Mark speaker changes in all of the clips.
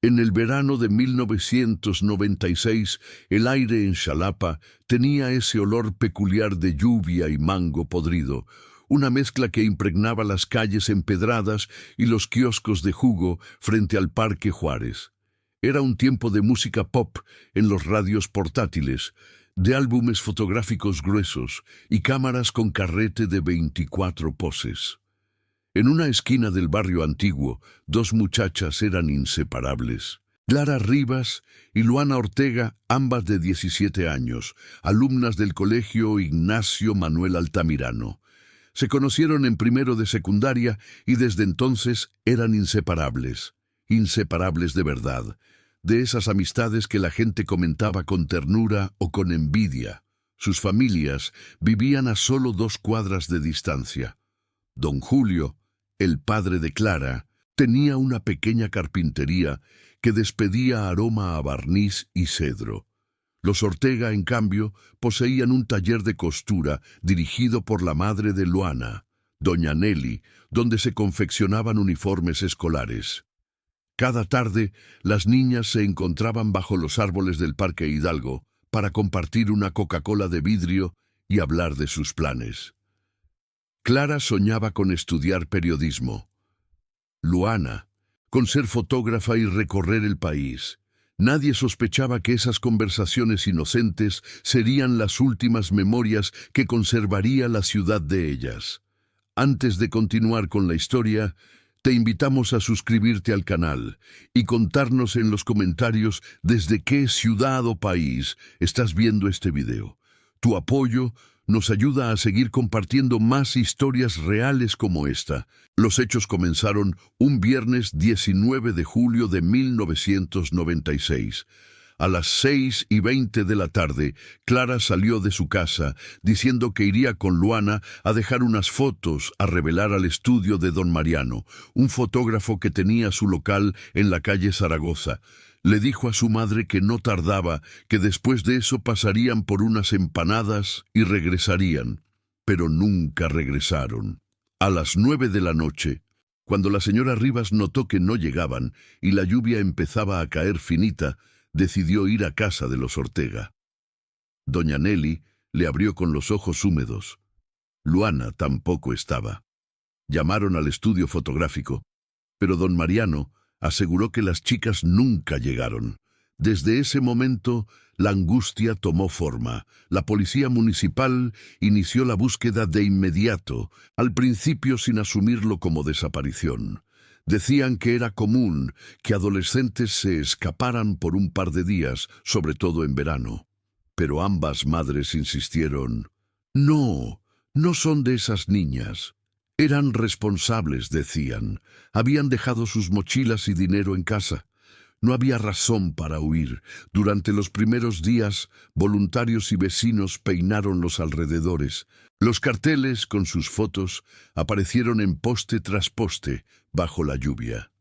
Speaker 1: En el verano de 1996, el aire en Xalapa tenía ese olor peculiar de lluvia y mango podrido, una mezcla que impregnaba las calles empedradas y los kioscos de jugo frente al Parque Juárez. Era un tiempo de música pop en los radios portátiles, de álbumes fotográficos gruesos y cámaras con carrete de 24 poses. En una esquina del barrio antiguo, dos muchachas eran inseparables. Clara Rivas y Luana Ortega, ambas de 17 años, alumnas del colegio Ignacio Manuel Altamirano. Se conocieron en primero de secundaria y desde entonces eran inseparables. Inseparables de verdad, de esas amistades que la gente comentaba con ternura o con envidia. Sus familias vivían a solo 2 cuadras de distancia. Don Julio, el padre de Clara, tenía una pequeña carpintería que despedía aroma a barniz y cedro. Los Ortega, en cambio, poseían un taller de costura dirigido por la madre de Luana, doña Nelly, donde se confeccionaban uniformes escolares. Cada tarde, las niñas se encontraban bajo los árboles del Parque Hidalgo para compartir una Coca-Cola de vidrio y hablar de sus planes. Clara soñaba con estudiar periodismo. Luana, con ser fotógrafa y recorrer el país. Nadie sospechaba que esas conversaciones inocentes serían las últimas memorias que conservaría la ciudad de ellas. Antes de continuar con la historia, te invitamos a suscribirte al canal y contarnos en los comentarios desde qué ciudad o país estás viendo este video. Tu apoyo nos ayuda a seguir compartiendo más historias reales como esta. Los hechos comenzaron un viernes 19 de julio de 1996. A las 6:20 de la tarde, Clara salió de su casa diciendo que iría con Luana a dejar unas fotos a revelar al estudio de don Mariano, un fotógrafo que tenía su local en la calle Zaragoza. Le dijo a su madre que no tardaba, que después de eso pasarían por unas empanadas y regresarían. Pero nunca regresaron. A las 9 de la noche, cuando la señora Rivas notó que no llegaban y la lluvia empezaba a caer finita, decidió ir a casa de los Ortega. Doña Nelly le abrió con los ojos húmedos. Luana tampoco estaba. Llamaron al estudio fotográfico, pero don Mariano aseguró que las chicas nunca llegaron. Desde ese momento, la angustia tomó forma. La policía municipal inició la búsqueda de inmediato, al principio sin asumirlo como desaparición. Decían que era común que adolescentes se escaparan por un par de días, sobre todo en verano. Pero ambas madres insistieron. No, no son de esas niñas. Eran responsables, decían. Habían dejado sus mochilas y dinero en casa. No había razón para huir. Durante los primeros días, voluntarios y vecinos peinaron los alrededores. Los carteles con sus fotos aparecieron en poste tras poste, bajo la lluvia.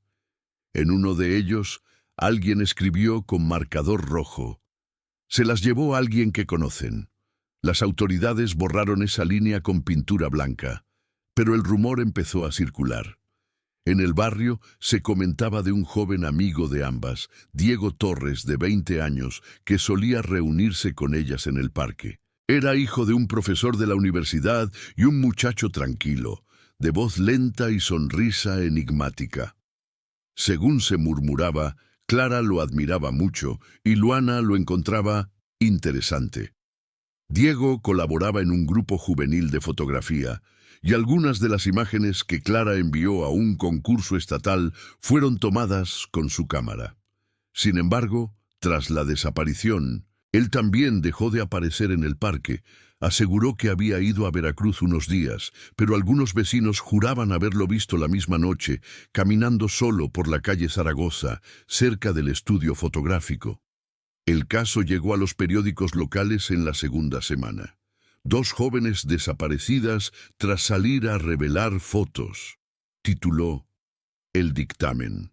Speaker 1: En uno de ellos, alguien escribió con marcador rojo: «Se las llevó alguien que conocen». Las autoridades borraron esa línea con pintura blanca, pero el rumor empezó a circular. En el barrio se comentaba de un joven amigo de ambas, Diego Torres, de 20 años, que solía reunirse con ellas en el parque. Era hijo de un profesor de la universidad y un muchacho tranquilo, de voz lenta y sonrisa enigmática. Según se murmuraba, Clara lo admiraba mucho y Luana lo encontraba interesante. Diego colaboraba en un grupo juvenil de fotografía, y algunas de las imágenes que Clara envió a un concurso estatal fueron tomadas con su cámara. Sin embargo, tras la desaparición, él también dejó de aparecer en el parque. Aseguró que había ido a Veracruz unos días, pero algunos vecinos juraban haberlo visto la misma noche, caminando solo por la calle Zaragoza, cerca del estudio fotográfico. El caso llegó a los periódicos locales en la segunda semana. 2 jóvenes desaparecidas tras salir a revelar fotos. Tituló El dictamen.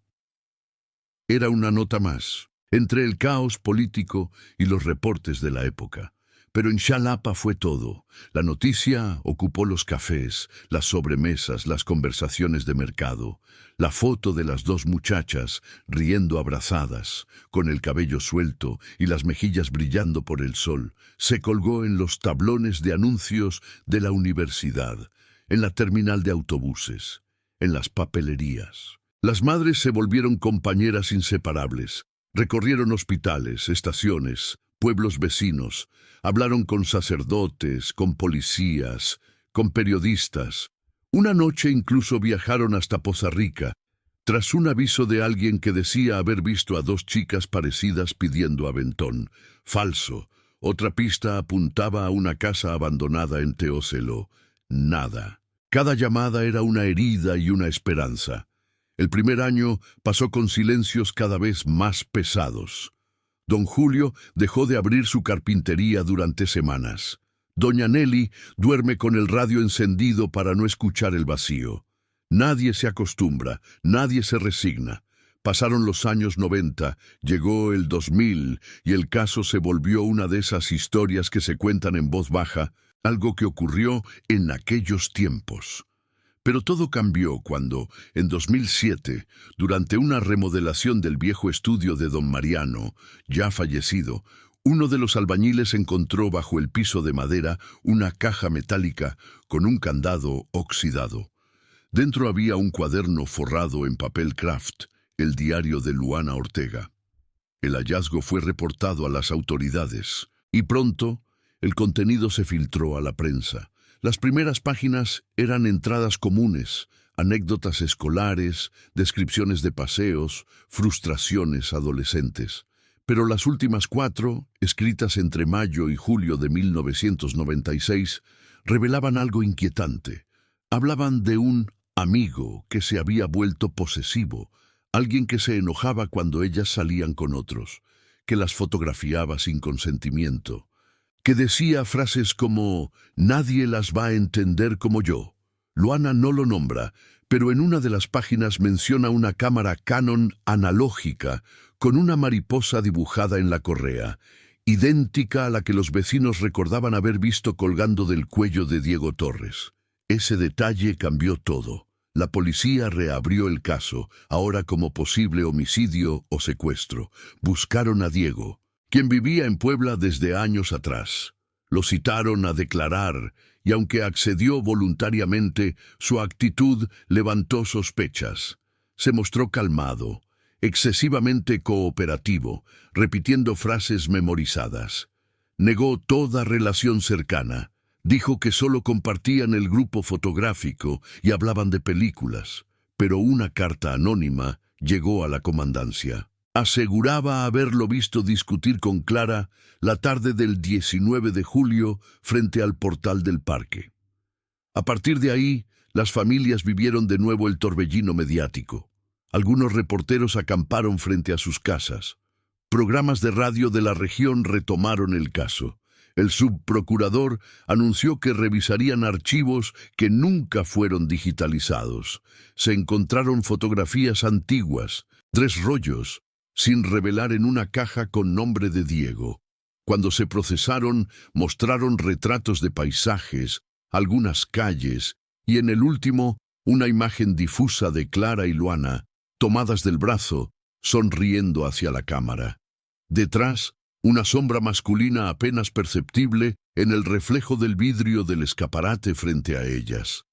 Speaker 1: Era una nota más, entre el caos político y los reportes de la época. Pero en Xalapa fue todo. La noticia ocupó los cafés, las sobremesas, las conversaciones de mercado. La foto de las dos muchachas, riendo abrazadas, con el cabello suelto y las mejillas brillando por el sol, se colgó en los tablones de anuncios de la universidad, en la terminal de autobuses, en las papelerías. Las madres se volvieron compañeras inseparables. Recorrieron hospitales, estaciones, pueblos vecinos. Hablaron con sacerdotes, con policías, con periodistas. Una noche incluso viajaron hasta Poza Rica, tras un aviso de alguien que decía haber visto a dos chicas parecidas pidiendo aventón. Falso. Otra pista apuntaba a una casa abandonada en Teocelo. Nada. Cada llamada era una herida y una esperanza. El primer año pasó con silencios cada vez más pesados. Don Julio dejó de abrir su carpintería durante semanas. Doña Nelly duerme con el radio encendido para no escuchar el vacío. Nadie se acostumbra, nadie se resigna. Pasaron los años 90, llegó el 2000 y el caso se volvió una de esas historias que se cuentan en voz baja, algo que ocurrió en aquellos tiempos. Pero todo cambió cuando, en 2007, durante una remodelación del viejo estudio de don Mariano, ya fallecido, uno de los albañiles encontró bajo el piso de madera una caja metálica con un candado oxidado. Dentro había un cuaderno forrado en papel craft, el diario de Luana Ortega. El hallazgo fue reportado a las autoridades y pronto el contenido se filtró a la prensa. Las primeras páginas eran entradas comunes, anécdotas escolares, descripciones de paseos, frustraciones adolescentes. Pero las últimas 4, escritas entre mayo y julio de 1996, revelaban algo inquietante. Hablaban de un amigo que se había vuelto posesivo, alguien que se enojaba cuando ellas salían con otros, que las fotografiaba sin consentimiento, que decía frases como «nadie las va a entender como yo». Luana no lo nombra, pero en una de las páginas menciona una cámara Canon analógica con una mariposa dibujada en la correa, idéntica a la que los vecinos recordaban haber visto colgando del cuello de Diego Torres. Ese detalle cambió todo. La policía reabrió el caso, ahora como posible homicidio o secuestro. Buscaron a Diego, quien vivía en Puebla desde años atrás. Lo citaron a declarar, y aunque accedió voluntariamente, su actitud levantó sospechas. Se mostró calmado, excesivamente cooperativo, repitiendo frases memorizadas. Negó toda relación cercana. Dijo que solo compartían el grupo fotográfico y hablaban de películas, pero una carta anónima llegó a la comandancia. Aseguraba haberlo visto discutir con Clara la tarde del 19 de julio frente al portal del parque. A partir de ahí, las familias vivieron de nuevo el torbellino mediático. Algunos reporteros acamparon frente a sus casas. Programas de radio de la región retomaron el caso. El subprocurador anunció que revisarían archivos que nunca fueron digitalizados. Se encontraron fotografías antiguas, 3 rollos, sin revelar en una caja con nombre de Diego. Cuando se procesaron, mostraron retratos de paisajes, algunas calles, y en el último, una imagen difusa de Clara y Luana, tomadas del brazo, sonriendo hacia la cámara. Detrás, una sombra masculina apenas perceptible en el reflejo del vidrio del escaparate frente a ellas.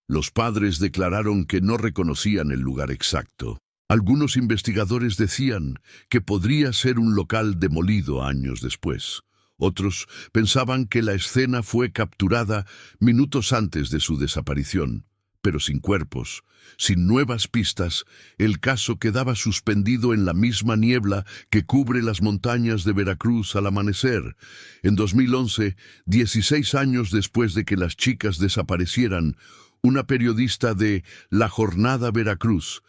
Speaker 1: Los padres declararon que no reconocían el lugar exacto. Algunos investigadores decían que podría ser un local demolido años después. Otros pensaban que la escena fue capturada minutos antes de su desaparición. Pero sin cuerpos, sin nuevas pistas, el caso quedaba suspendido en la misma niebla que cubre las montañas de Veracruz al amanecer. En 2011, 16 años después de que las chicas desaparecieran, una periodista de La Jornada Veracruz,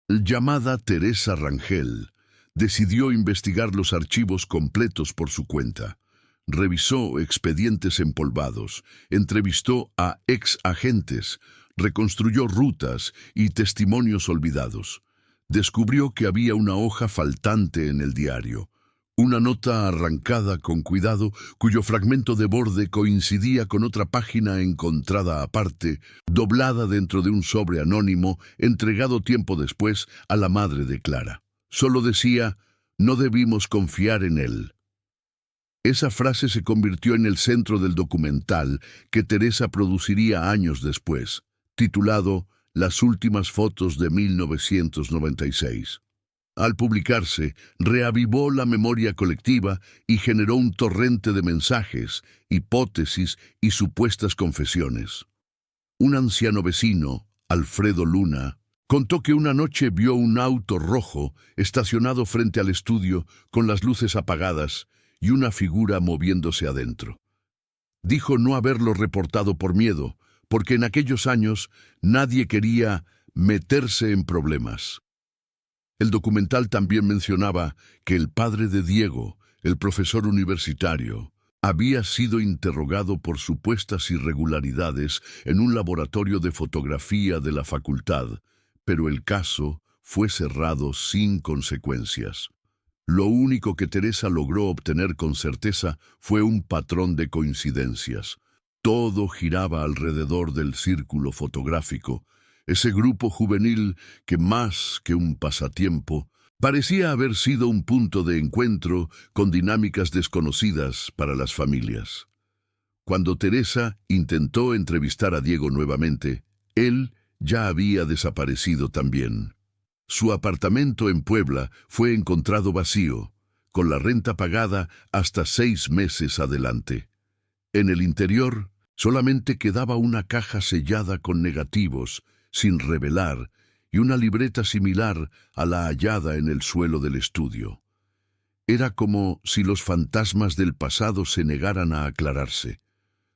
Speaker 1: llamada Teresa Rangel, decidió investigar los archivos completos por su cuenta. Revisó expedientes empolvados, entrevistó a ex agentes, reconstruyó rutas y testimonios olvidados. Descubrió que había una hoja faltante en el diario, Una nota arrancada con cuidado, cuyo fragmento de borde coincidía con otra página encontrada aparte, doblada dentro de un sobre anónimo, entregado tiempo después a la madre de Clara. Solo decía: no debimos confiar en él. Esa frase se convirtió en el centro del documental que Teresa produciría años después, titulado Las últimas fotos de 1996. Al publicarse, reavivó la memoria colectiva y generó un torrente de mensajes, hipótesis y supuestas confesiones. Un anciano vecino, Alfredo Luna, contó que una noche vio un auto rojo estacionado frente al estudio con las luces apagadas y una figura moviéndose adentro. Dijo no haberlo reportado por miedo, porque en aquellos años nadie quería meterse en problemas. El documental también mencionaba que el padre de Diego, el profesor universitario, había sido interrogado por supuestas irregularidades en un laboratorio de fotografía de la facultad, pero el caso fue cerrado sin consecuencias. Lo único que Teresa logró obtener con certeza fue un patrón de coincidencias. Todo giraba alrededor del círculo fotográfico, ese grupo juvenil que más que un pasatiempo, parecía haber sido un punto de encuentro con dinámicas desconocidas para las familias. Cuando Teresa intentó entrevistar a Diego nuevamente, él ya había desaparecido también. Su apartamento en Puebla fue encontrado vacío, con la renta pagada hasta 6 meses adelante. En el interior solamente quedaba una caja sellada con negativos, sin revelar, y una libreta similar a la hallada en el suelo del estudio. Era como si los fantasmas del pasado se negaran a aclararse,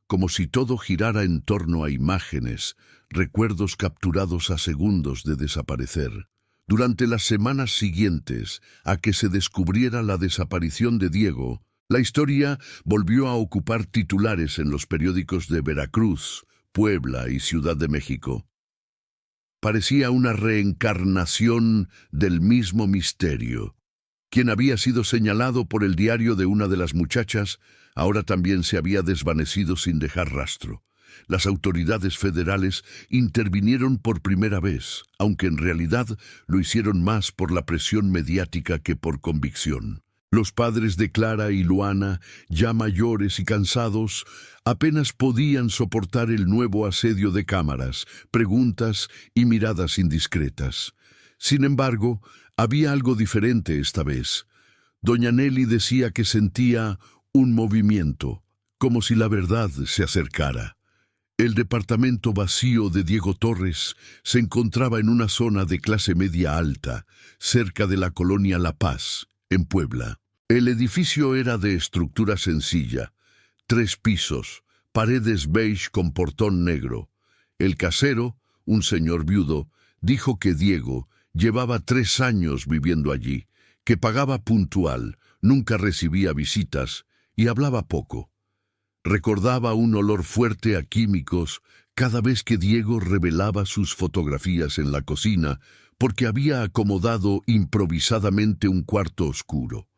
Speaker 1: como si todo girara en torno a imágenes, recuerdos capturados a segundos de desaparecer. Durante las semanas siguientes a que se descubriera la desaparición de Diego, la historia volvió a ocupar titulares en los periódicos de Veracruz, Puebla y Ciudad de México. Parecía una reencarnación del mismo misterio. Quien había sido señalado por el diario de una de las muchachas, ahora también se había desvanecido sin dejar rastro. Las autoridades federales intervinieron por primera vez, aunque en realidad lo hicieron más por la presión mediática que por convicción. Los padres de Clara y Luana, ya mayores y cansados, apenas podían soportar el nuevo asedio de cámaras, preguntas y miradas indiscretas. Sin embargo, había algo diferente esta vez. Doña Nelly decía que sentía un movimiento, como si la verdad se acercara. El departamento vacío de Diego Torres se encontraba en una zona de clase media alta, cerca de la colonia La Paz, en Puebla. El edificio era de estructura sencilla, 3 pisos, paredes beige con portón negro. El casero, un señor viudo, dijo que Diego llevaba 3 años viviendo allí, que pagaba puntual, nunca recibía visitas y hablaba poco. Recordaba un olor fuerte a químicos cada vez que Diego revelaba sus fotografías en la cocina, porque había acomodado improvisadamente un cuarto oscuro.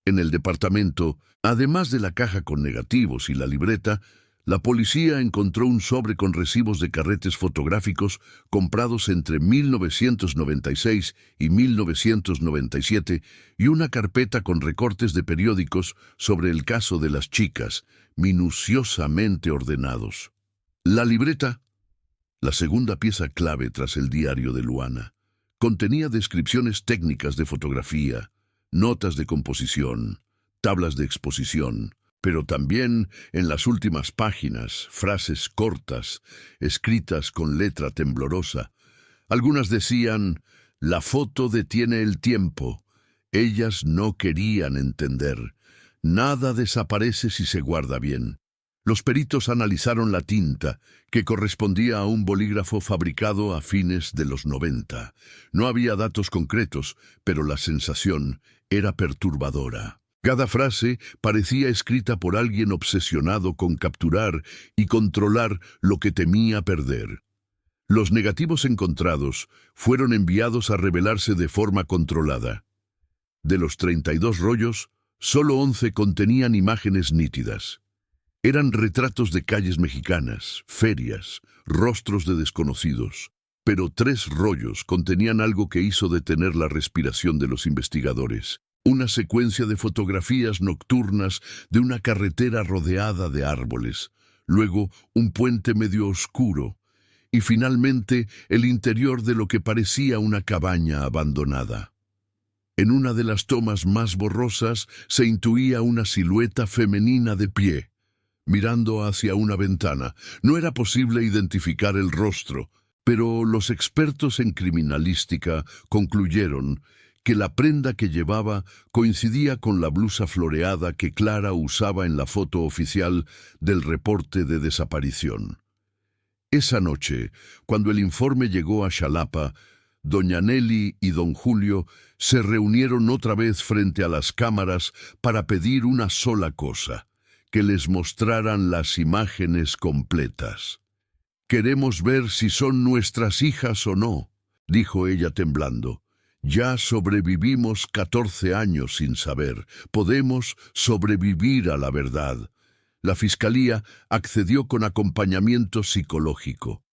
Speaker 1: En el departamento, además de la caja con negativos y la libreta, la policía encontró un sobre con recibos de carretes fotográficos comprados entre 1996 y 1997 y una carpeta con recortes de periódicos sobre el caso de las chicas, minuciosamente ordenados. La libreta, la segunda pieza clave tras el diario de Luana, contenía descripciones técnicas de fotografía, notas de composición, tablas de exposición, pero también en las últimas páginas, frases cortas, escritas con letra temblorosa. Algunas decían: la foto detiene el tiempo. Ellas no querían entender. Nada desaparece si se guarda bien. Los peritos analizaron la tinta, que correspondía a un bolígrafo fabricado a fines de los 90. No había datos concretos, pero la sensación era perturbadora. Cada frase parecía escrita por alguien obsesionado con capturar y controlar lo que temía perder. Los negativos encontrados fueron enviados a revelarse de forma controlada. De los 32 rollos, Solo 11 contenían imágenes nítidas. Eran retratos de calles mexicanas, ferias, rostros de desconocidos. Pero 3 rollos contenían algo que hizo detener la respiración de los investigadores. Una secuencia de fotografías nocturnas de una carretera rodeada de árboles. Luego, un puente medio oscuro. Y finalmente, el interior de lo que parecía una cabaña abandonada. En una de las tomas más borrosas se intuía una silueta femenina de pie, mirando hacia una ventana. No era posible identificar el rostro, pero los expertos en criminalística concluyeron que la prenda que llevaba coincidía con la blusa floreada que Clara usaba en la foto oficial del reporte de desaparición. Esa noche, cuando el informe llegó a Xalapa, doña Nelly y don Julio se reunieron otra vez frente a las cámaras para pedir una sola cosa: que les mostraran las imágenes completas. «Queremos ver si son nuestras hijas o no», dijo ella temblando. «Ya sobrevivimos 14 años sin saber. Podemos sobrevivir a la verdad». La fiscalía accedió con acompañamiento psicológico.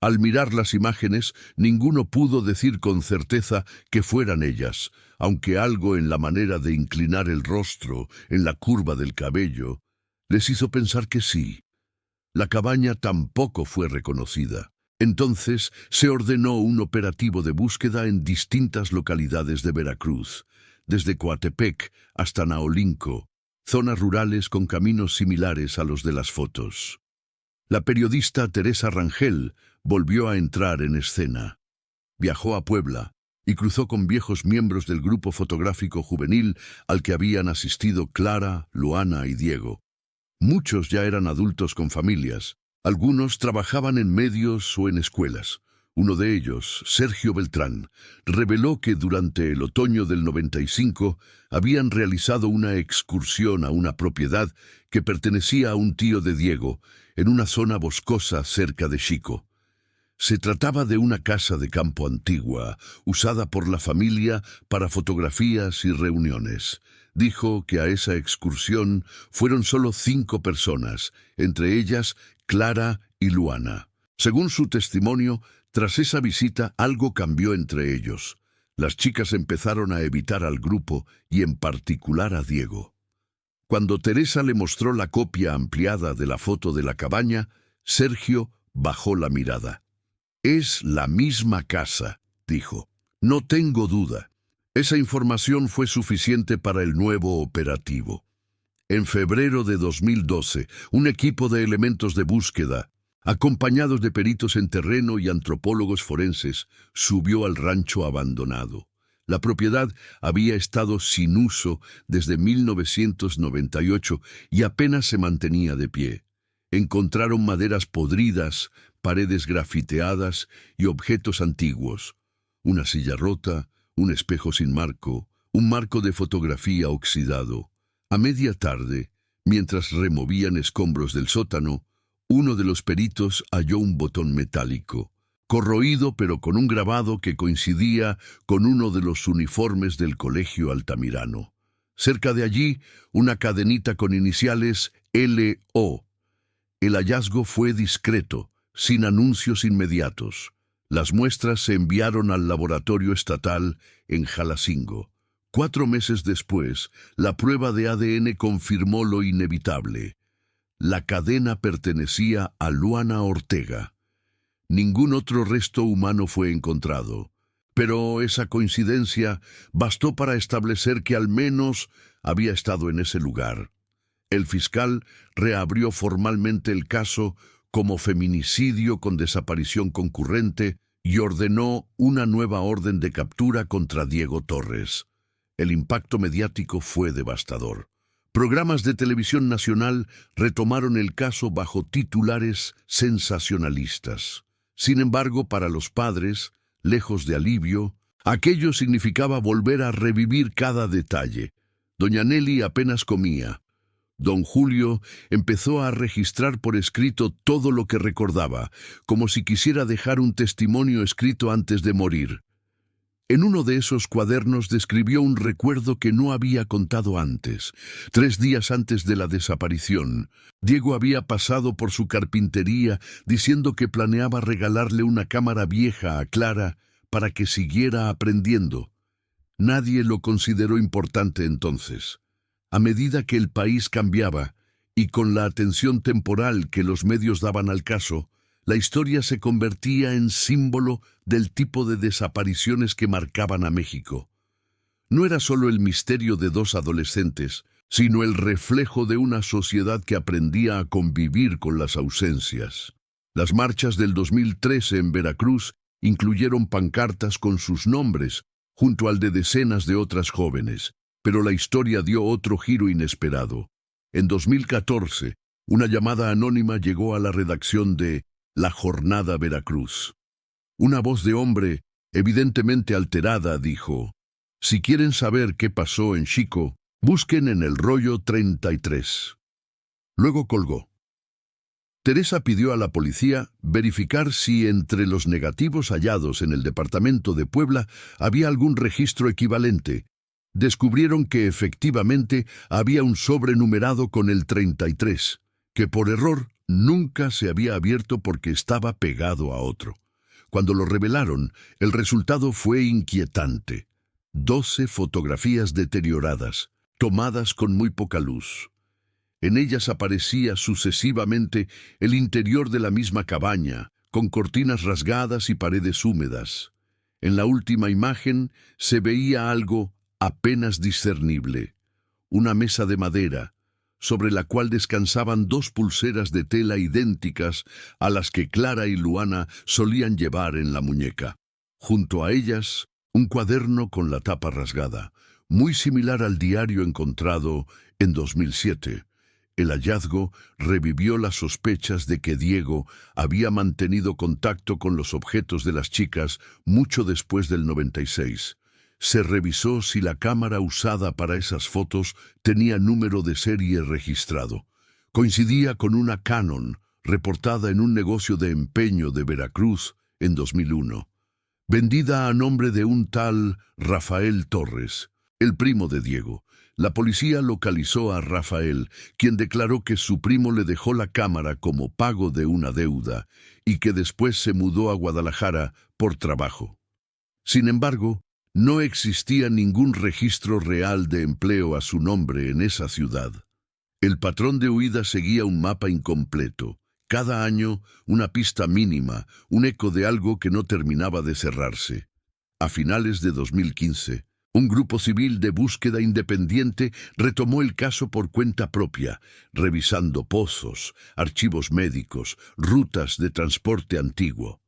Speaker 1: Al mirar las imágenes, ninguno pudo decir con certeza que fueran ellas, aunque algo en la manera de inclinar el rostro, en la curva del cabello, les hizo pensar que sí. La cabaña tampoco fue reconocida. Entonces se ordenó un operativo de búsqueda en distintas localidades de Veracruz, desde Coatepec hasta Naolinco, zonas rurales con caminos similares a los de las fotos. La periodista Teresa Rangel volvió a entrar en escena. Viajó a Puebla y cruzó con viejos miembros del grupo fotográfico juvenil al que habían asistido Clara, Luana y Diego. Muchos ya eran adultos con familias. Algunos trabajaban en medios o en escuelas. Uno de ellos, Sergio Beltrán, reveló que durante el otoño del 95 habían realizado una excursión a una propiedad que pertenecía a un tío de Diego, en una zona boscosa cerca de Xico. Se trataba de una casa de campo antigua, usada por la familia para fotografías y reuniones. Dijo que a esa excursión fueron solo 5 personas, entre ellas Clara y Luana. Según su testimonio, tras esa visita algo cambió entre ellos. Las chicas empezaron a evitar al grupo y en particular a Diego. Cuando Teresa le mostró la copia ampliada de la foto de la cabaña, Sergio bajó la mirada. «Es la misma casa», dijo. «No tengo duda». Esa información fue suficiente para el nuevo operativo. En febrero de 2012, un equipo de elementos de búsqueda, acompañados de peritos en terreno y antropólogos forenses, subió al rancho abandonado. La propiedad había estado sin uso desde 1998 y apenas se mantenía de pie. Encontraron maderas podridas, paredes grafiteadas y objetos antiguos. Una silla rota, un espejo sin marco, un marco de fotografía oxidado. A media tarde, mientras removían escombros del sótano, uno de los peritos halló un botón metálico, corroído pero con un grabado que coincidía con uno de los uniformes del colegio Altamirano. Cerca de allí, una cadenita con iniciales LO. El hallazgo fue discreto, sin anuncios inmediatos. Las muestras se enviaron al laboratorio estatal en Jalacingo. 4 meses después, la prueba de ADN confirmó lo inevitable. La cadena pertenecía a Luana Ortega. Ningún otro resto humano fue encontrado, pero esa coincidencia bastó para establecer que al menos había estado en ese lugar. El fiscal reabrió formalmente el caso como feminicidio con desaparición concurrente y ordenó una nueva orden de captura contra Diego Torres. El impacto mediático fue devastador. Programas de televisión nacional retomaron el caso bajo titulares sensacionalistas. Sin embargo, para los padres, lejos de alivio, aquello significaba volver a revivir cada detalle. Doña Nelly apenas comía. Don Julio empezó a registrar por escrito todo lo que recordaba, como si quisiera dejar un testimonio escrito antes de morir. En uno de esos cuadernos describió un recuerdo que no había contado antes. 3 días antes de la desaparición, Diego había pasado por su carpintería diciendo que planeaba regalarle una cámara vieja a Clara para que siguiera aprendiendo. Nadie lo consideró importante entonces. A medida que el país cambiaba, y con la atención temporal que los medios daban al caso, la historia se convertía en símbolo del tipo de desapariciones que marcaban a México. No era solo el misterio de 2 adolescentes, sino el reflejo de una sociedad que aprendía a convivir con las ausencias. Las marchas del 2013 en Veracruz incluyeron pancartas con sus nombres, junto al de decenas de otras jóvenes, pero la historia dio otro giro inesperado. En 2014, una llamada anónima llegó a la redacción de La Jornada Veracruz. Una voz de hombre, evidentemente alterada, dijo: «Si quieren saber qué pasó en Xico, busquen en el rollo 33». Luego colgó. Teresa pidió a la policía verificar si entre los negativos hallados en el departamento de Puebla había algún registro equivalente. Descubrieron que efectivamente había un sobre numerado con el 33, que por error nunca se había abierto porque estaba pegado a otro. Cuando lo revelaron, el resultado fue inquietante. 12 fotografías deterioradas, tomadas con muy poca luz. En ellas aparecía sucesivamente el interior de la misma cabaña, con cortinas rasgadas y paredes húmedas. En la última imagen se veía algo apenas discernible: una mesa de madera, sobre la cual descansaban 2 pulseras de tela idénticas a las que Clara y Luana solían llevar en la muñeca. Junto a ellas, un cuaderno con la tapa rasgada, muy similar al diario encontrado en 2007. El hallazgo revivió las sospechas de que Diego había mantenido contacto con los objetos de las chicas mucho después del 96. Se revisó si la cámara usada para esas fotos tenía número de serie registrado. Coincidía con una Canon, reportada en un negocio de empeño de Veracruz en 2001. Vendida a nombre de un tal Rafael Torres, el primo de Diego. La policía localizó a Rafael, quien declaró que su primo le dejó la cámara como pago de una deuda y que después se mudó a Guadalajara por trabajo. Sin embargo, no existía ningún registro real de empleo a su nombre en esa ciudad. El patrón de huida seguía un mapa incompleto. Cada año, una pista mínima, un eco de algo que no terminaba de cerrarse. A finales de 2015, un grupo civil de búsqueda independiente retomó el caso por cuenta propia, revisando pozos, archivos médicos, rutas de transporte antiguo.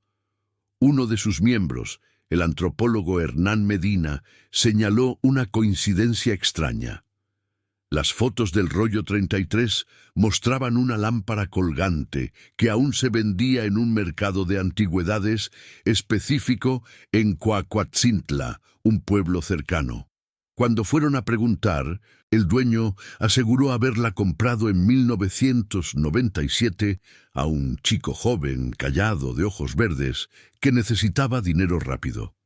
Speaker 1: Uno de sus miembros, el antropólogo Hernán Medina, señaló una coincidencia extraña. Las fotos del rollo 33 mostraban una lámpara colgante que aún se vendía en un mercado de antigüedades específico en Coahuatzintla, un pueblo cercano. Cuando fueron a preguntar, el dueño aseguró haberla comprado en 1997 a un chico joven, callado, de ojos verdes, que necesitaba dinero rápido.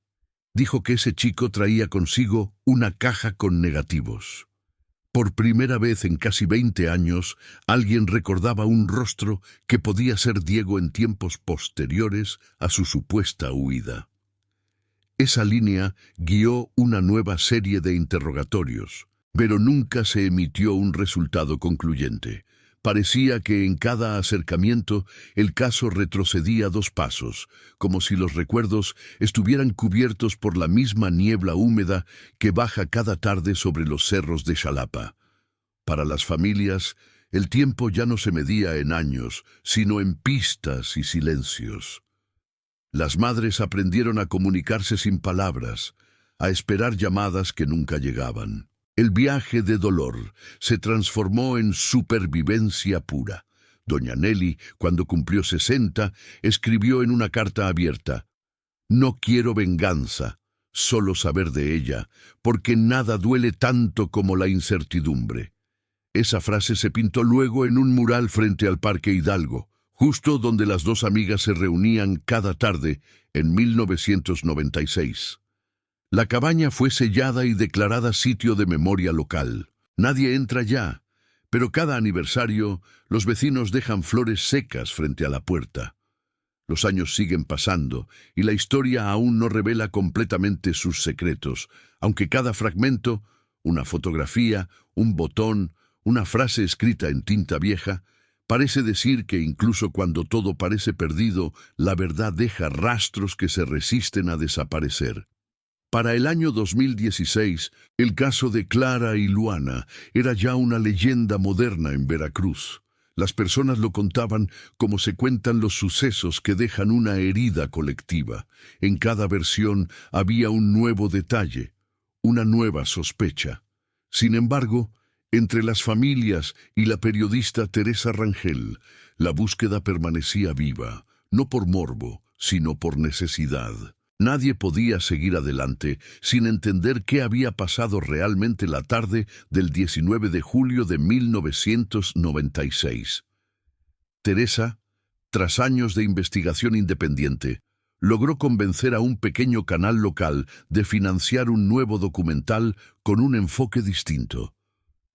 Speaker 1: Dijo que ese chico traía consigo una caja con negativos. Por primera vez en casi 20 años, alguien recordaba un rostro que podía ser Diego en tiempos posteriores a su supuesta huida. Esa línea guió una nueva serie de interrogatorios, pero nunca se emitió un resultado concluyente. Parecía que en cada acercamiento el caso retrocedía 2 pasos, como si los recuerdos estuvieran cubiertos por la misma niebla húmeda que baja cada tarde sobre los cerros de Xalapa. Para las familias, el tiempo ya no se medía en años, sino en pistas y silencios. Las madres aprendieron a comunicarse sin palabras, a esperar llamadas que nunca llegaban. El viaje de dolor se transformó en supervivencia pura. Doña Nelly, cuando cumplió 60, escribió en una carta abierta: «No quiero venganza, solo saber de ella, porque nada duele tanto como la incertidumbre». Esa frase se pintó luego en un mural frente al Parque Hidalgo, justo donde las 2 amigas se reunían cada tarde en 1996. La cabaña fue sellada y declarada sitio de memoria local. Nadie entra ya, pero cada aniversario los vecinos dejan flores secas frente a la puerta. Los años siguen pasando y la historia aún no revela completamente sus secretos, aunque cada fragmento, una fotografía, un botón, una frase escrita en tinta vieja, parece decir que incluso cuando todo parece perdido, la verdad deja rastros que se resisten a desaparecer. Para el año 2016, el caso de Clara y Luana era ya una leyenda moderna en Veracruz. Las personas lo contaban como se cuentan los sucesos que dejan una herida colectiva. En cada versión había un nuevo detalle, una nueva sospecha. Sin embargo, entre las familias y la periodista Teresa Rangel, la búsqueda permanecía viva, no por morbo, sino por necesidad. Nadie podía seguir adelante sin entender qué había pasado realmente la tarde del 19 de julio de 1996. Teresa, tras años de investigación independiente, logró convencer a un pequeño canal local de financiar un nuevo documental con un enfoque distinto.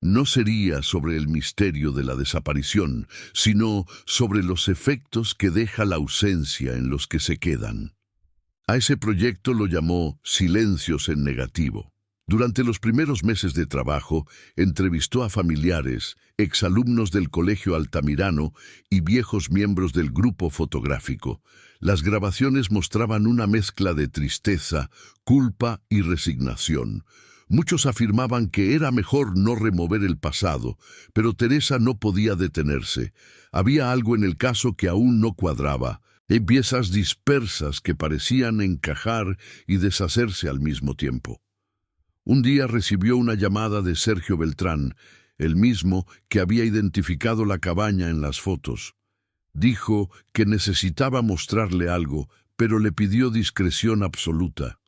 Speaker 1: No sería sobre el misterio de la desaparición, sino sobre los efectos que deja la ausencia en los que se quedan. A ese proyecto lo llamó Silencios en Negativo. Durante los primeros meses de trabajo, entrevistó a familiares, exalumnos del Colegio Altamirano y viejos miembros del grupo fotográfico. Las grabaciones mostraban una mezcla de tristeza, culpa y resignación. Muchos afirmaban que era mejor no remover el pasado, pero Teresa no podía detenerse. Había algo en el caso que aún no cuadraba. Piezas dispersas que parecían encajar y deshacerse al mismo tiempo. Un día recibió una llamada de Sergio Beltrán, el mismo que había identificado la cabaña en las fotos. Dijo que necesitaba mostrarle algo, pero le pidió discreción absoluta.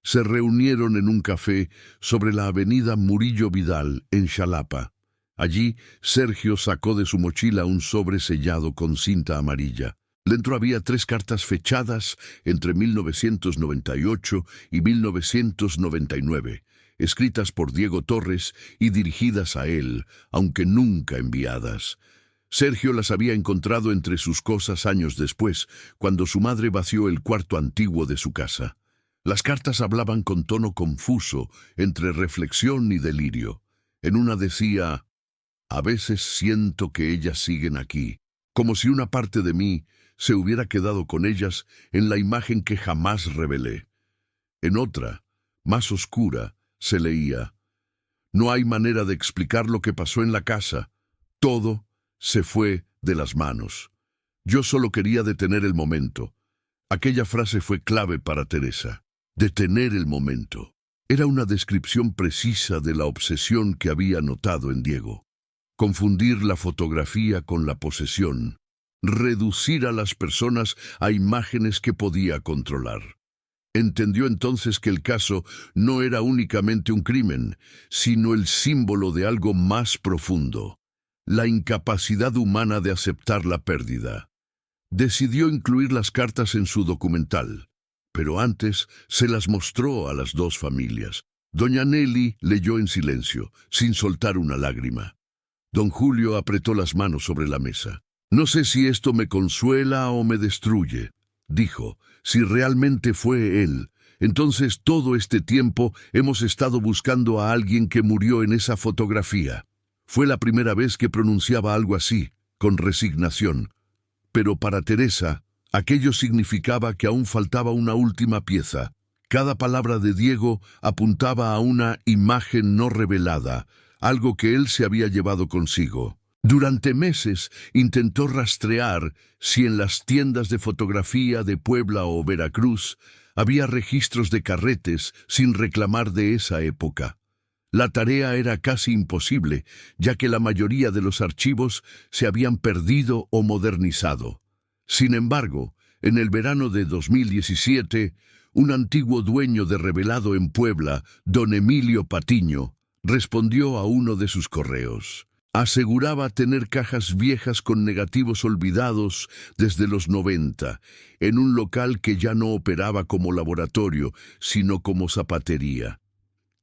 Speaker 1: Se reunieron en un café sobre la avenida Murillo Vidal, en Xalapa. Allí, Sergio sacó de su mochila un sobre sellado con cinta amarilla. Dentro había 3 cartas fechadas entre 1998 y 1999, escritas por Diego Torres y dirigidas a él, aunque nunca enviadas. Sergio las había encontrado entre sus cosas años después, cuando su madre vació el cuarto antiguo de su casa. Las cartas hablaban con tono confuso, entre reflexión y delirio. En una decía: «A veces siento que ellas siguen aquí, como si una parte de mí se hubiera quedado con ellas en la imagen que jamás revelé». En otra, más oscura, se leía: «No hay manera de explicar lo que pasó en la casa. Todo se fue de las manos. Yo solo quería detener el momento». Aquella frase fue clave para Teresa. Detener el momento. Era una descripción precisa de la obsesión que había notado en Diego. Confundir la fotografía con la posesión. Reducir a las personas a imágenes que podía controlar. Entendió entonces que el caso no era únicamente un crimen, sino el símbolo de algo más profundo, la incapacidad humana de aceptar la pérdida. Decidió incluir las cartas en su documental, pero antes se las mostró a las 2 familias. Doña Nelly leyó en silencio, sin soltar una lágrima. Don Julio apretó las manos sobre la mesa. «No sé si esto me consuela o me destruye», dijo. «Si realmente fue él, entonces todo este tiempo hemos estado buscando a alguien que murió en esa fotografía». Fue la primera vez que pronunciaba algo así, con resignación. Pero para Teresa, aquello significaba que aún faltaba una última pieza. Cada palabra de Diego apuntaba a una imagen no revelada, algo que él se había llevado consigo. Durante meses intentó rastrear si en las tiendas de fotografía de Puebla o Veracruz había registros de carretes sin reclamar de esa época. La tarea era casi imposible, ya que la mayoría de los archivos se habían perdido o modernizado. Sin embargo, en el verano de 2017, un antiguo dueño de Revelado en Puebla, don Emilio Patiño, respondió a uno de sus correos. Aseguraba tener cajas viejas con negativos olvidados desde los 90, en un local que ya no operaba como laboratorio, sino como zapatería.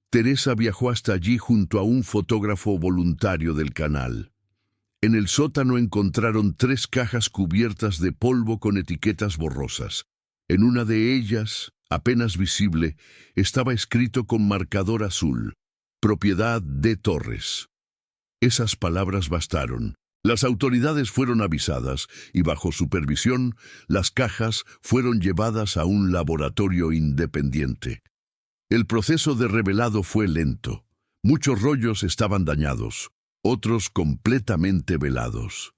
Speaker 1: Teresa viajó hasta allí junto a un fotógrafo voluntario del canal. En el sótano encontraron 3 cajas cubiertas de polvo con etiquetas borrosas. En una de ellas, apenas visible, estaba escrito con marcador azul: propiedad de Torres. Esas palabras bastaron. Las autoridades fueron avisadas y bajo supervisión, las cajas fueron llevadas a un laboratorio independiente. El proceso de revelado fue lento. Muchos rollos estaban dañados, otros completamente velados.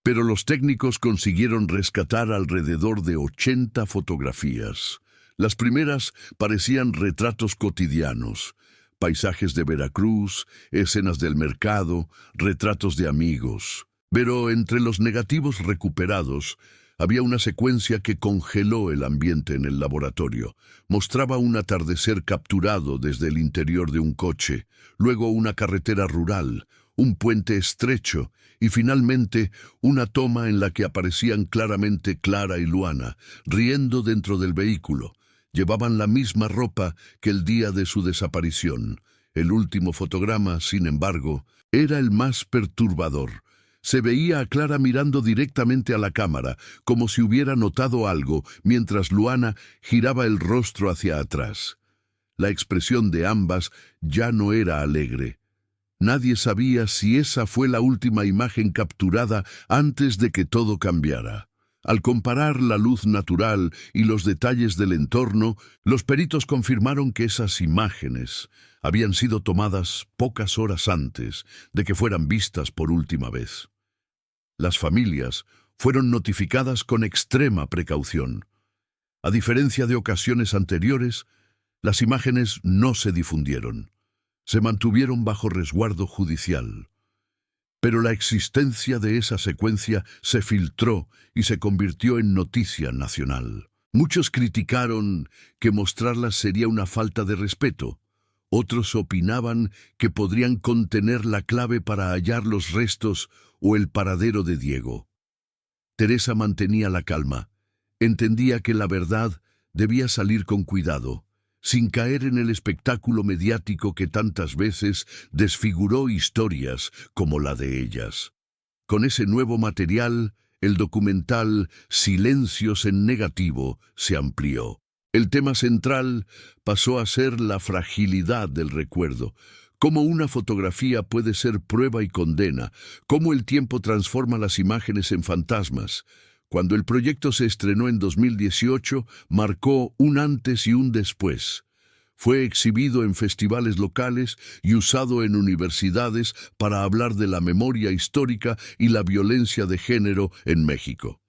Speaker 1: Pero los técnicos consiguieron rescatar alrededor de 80 fotografías. Las primeras parecían retratos cotidianos: paisajes de Veracruz, escenas del mercado, retratos de amigos. Pero entre los negativos recuperados había una secuencia que congeló el ambiente en el laboratorio. Mostraba un atardecer capturado desde el interior de un coche, luego una carretera rural, un puente estrecho y finalmente una toma en la que aparecían claramente Clara y Luana, riendo dentro del vehículo. Llevaban la misma ropa que el día de su desaparición. El último fotograma, sin embargo, era el más perturbador. Se veía a Clara mirando directamente a la cámara, como si hubiera notado algo, mientras Luana giraba el rostro hacia atrás. La expresión de ambas ya no era alegre. Nadie sabía si esa fue la última imagen capturada antes de que todo cambiara. Al comparar la luz natural y los detalles del entorno, los peritos confirmaron que esas imágenes habían sido tomadas pocas horas antes de que fueran vistas por última vez. Las familias fueron notificadas con extrema precaución. A diferencia de ocasiones anteriores, las imágenes no se difundieron. Se mantuvieron bajo resguardo judicial. Pero la existencia de esa secuencia se filtró y se convirtió en noticia nacional. Muchos criticaron que mostrarlas sería una falta de respeto. Otros opinaban que podrían contener la clave para hallar los restos o el paradero de Diego. Teresa mantenía la calma. Entendía que la verdad debía salir con cuidado, sin caer en el espectáculo mediático que tantas veces desfiguró historias como la de ellas. Con ese nuevo material, el documental Silencios en Negativo se amplió. El tema central pasó a ser la fragilidad del recuerdo, cómo una fotografía puede ser prueba y condena, cómo el tiempo transforma las imágenes en fantasmas. Cuando el proyecto se estrenó en 2018, marcó un antes y un después. Fue exhibido en festivales locales y usado en universidades para hablar de la memoria histórica y la violencia de género en México.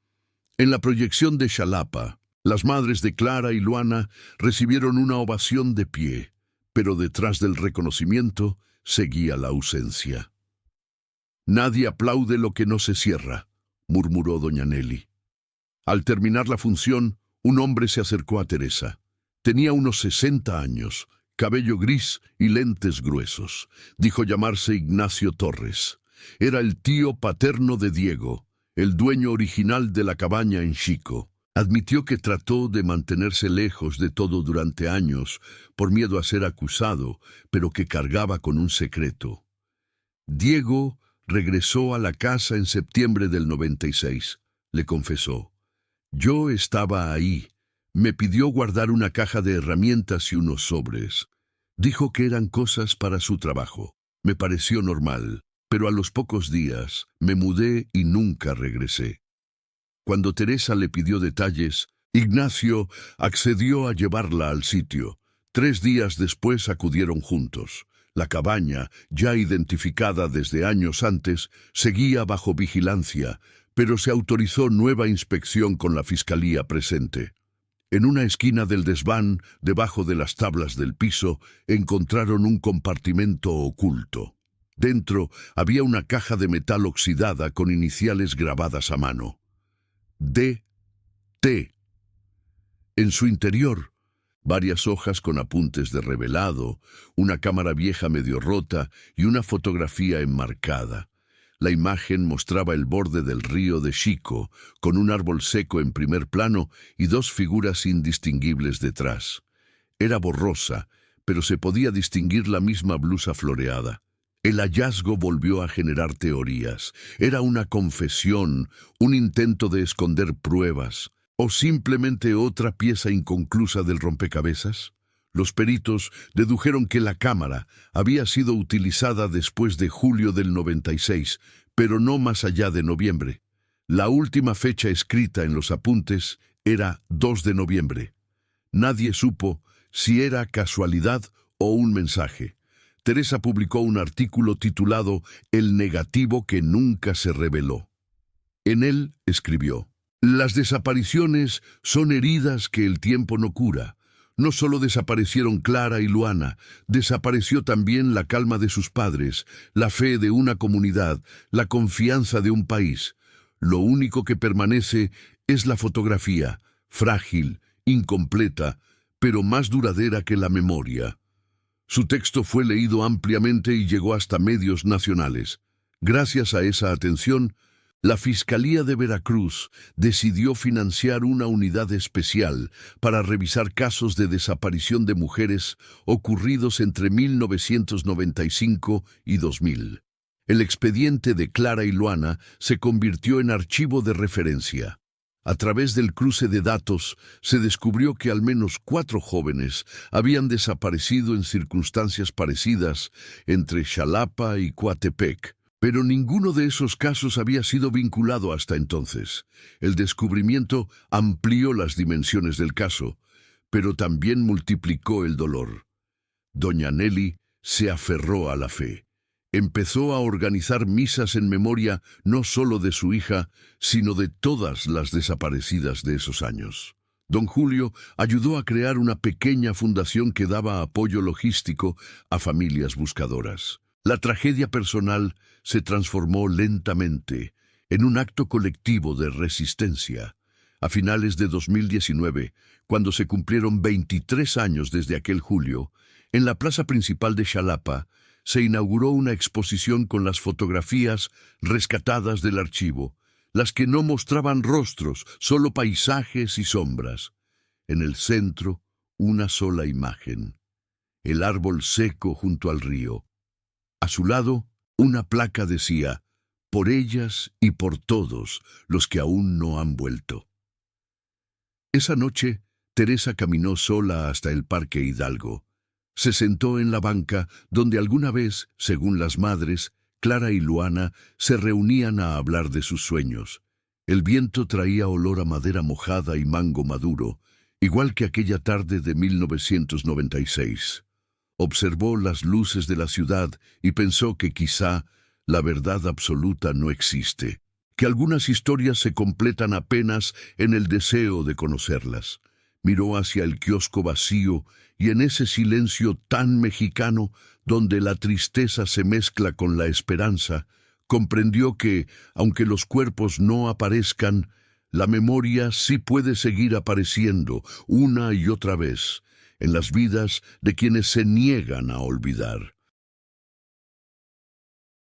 Speaker 1: En la proyección de Xalapa, las madres de Clara y Luana recibieron una ovación de pie, pero detrás del reconocimiento seguía la ausencia. «Nadie aplaude lo que no se cierra», murmuró doña Nelly. Al terminar la función, un hombre se acercó a Teresa. Tenía unos 60 años, cabello gris y lentes gruesos. Dijo llamarse Ignacio Torres. Era el tío paterno de Diego, el dueño original de la cabaña en Xico. Admitió que trató de mantenerse lejos de todo durante años, por miedo a ser acusado, pero que cargaba con un secreto. Diego regresó a la casa en septiembre del 96. Le confesó: «Yo estaba ahí. Me pidió guardar una caja de herramientas y unos sobres. Dijo que eran cosas para su trabajo. Me pareció normal, pero a los pocos días me mudé y nunca regresé». Cuando Teresa le pidió detalles, Ignacio accedió a llevarla al sitio. 3 días después acudieron juntos. La cabaña, ya identificada desde años antes, seguía bajo vigilancia, pero se autorizó nueva inspección con la fiscalía presente. En una esquina del desván, debajo de las tablas del piso, encontraron un compartimento oculto. Dentro había una caja de metal oxidada con iniciales grabadas a mano: D.T. En su interior, varias hojas con apuntes de revelado, una cámara vieja medio rota y una fotografía enmarcada. La imagen mostraba el borde del río de Xico, con un árbol seco en primer plano y dos figuras indistinguibles detrás. Era borrosa, pero se podía distinguir la misma blusa floreada. El hallazgo volvió a generar teorías. ¿Era una confesión, un intento de esconder pruebas, o simplemente otra pieza inconclusa del rompecabezas? Los peritos dedujeron que la cámara había sido utilizada después de julio del 96, pero no más allá de noviembre. La última fecha escrita en los apuntes era 2 de noviembre. Nadie supo si era casualidad o un mensaje. Teresa publicó un artículo titulado El negativo que nunca se reveló. En él escribió: «Las desapariciones son heridas que el tiempo no cura. No solo desaparecieron Clara y Luana, desapareció también la calma de sus padres, la fe de una comunidad, la confianza de un país. Lo único que permanece es la fotografía, frágil, incompleta, pero más duradera que la memoria». Su texto fue leído ampliamente y llegó hasta medios nacionales. Gracias a esa atención, la Fiscalía de Veracruz decidió financiar una unidad especial para revisar casos de desaparición de mujeres ocurridos entre 1995 y 2000. El expediente de Clara y Luana se convirtió en archivo de referencia. A través del cruce de datos, se descubrió que al menos 4 jóvenes habían desaparecido en circunstancias parecidas entre Xalapa y Coatepec. Pero ninguno de esos casos había sido vinculado hasta entonces. El descubrimiento amplió las dimensiones del caso, pero también multiplicó el dolor. Doña Nelly se aferró a la fe. Empezó a organizar misas en memoria no solo de su hija, sino de todas las desaparecidas de esos años. Don Julio ayudó a crear una pequeña fundación que daba apoyo logístico a familias buscadoras. La tragedia personal se transformó lentamente en un acto colectivo de resistencia. A finales de 2019, cuando se cumplieron 23 años desde aquel julio, en la plaza principal de Xalapa, se inauguró una exposición con las fotografías rescatadas del archivo, las que no mostraban rostros, solo paisajes y sombras. En el centro, una sola imagen: el árbol seco junto al río. A su lado, una placa decía: «Por ellas y por todos los que aún no han vuelto». Esa noche, Teresa caminó sola hasta el Parque Hidalgo. Se sentó en la banca donde alguna vez, según las madres, Clara y Luana se reunían a hablar de sus sueños. El viento traía olor a madera mojada y mango maduro, igual que aquella tarde de 1996. Observó las luces de la ciudad y pensó que quizá la verdad absoluta no existe, que algunas historias se completan apenas en el deseo de conocerlas. Miró hacia el kiosco vacío y en ese silencio tan mexicano, donde la tristeza se mezcla con la esperanza, comprendió que, aunque los cuerpos no aparezcan, la memoria sí puede seguir apareciendo una y otra vez en las vidas de quienes se niegan a olvidar.